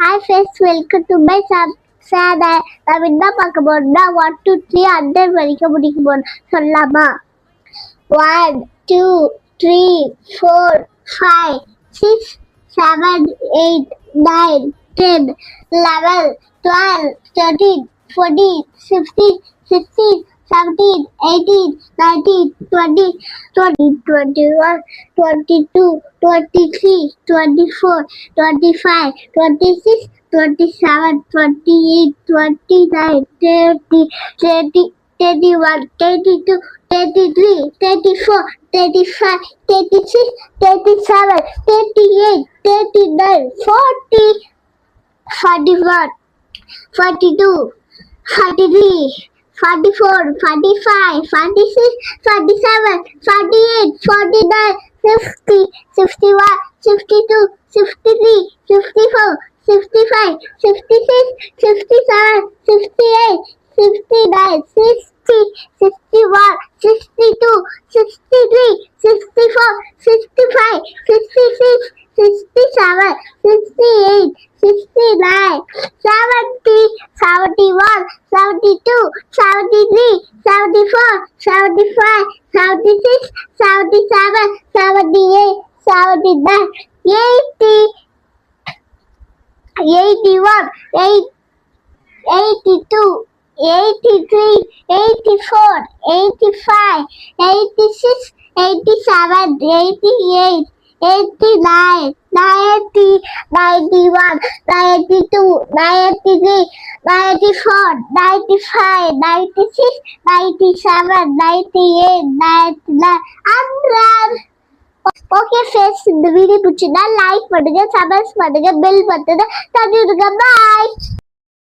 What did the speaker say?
Hi friends, welcome to my channel. நம்ம என்ன பார்க்க போறோம்னா 1 2 3 அந்த வரைக்கும் முடிக்க போறோம். சொல்லலாமா? 1 2 3 4 5 6 7 8 9 10 11 12 13 14 15 16 17 18 19 20 21 22 23 24 25 26 27 28 29 30 30 31 32 33 34 35 36 37 38 39 40 41 42 43 44 45 46 47 48 49 50 51 52 53 54 55 56 57 58 59 60 61 62 63 64 65 66 67 68 69 70 71 72 73 74 75 76 77 78 79 80 81 82 83 84 85 86 87 88 89 90 91 92 93 94 95 96 97 98 99 100. ஓகே ஃப்ரெண்ட்ஸ், இந்த வீடியோ பிடிச்சிருந்தா லைக் பண்ணுங்க, சப்ஸ்கிரைப் பண்ணுங்க, பெல் பட்டனை தட்டி விடுங்க. பாய்.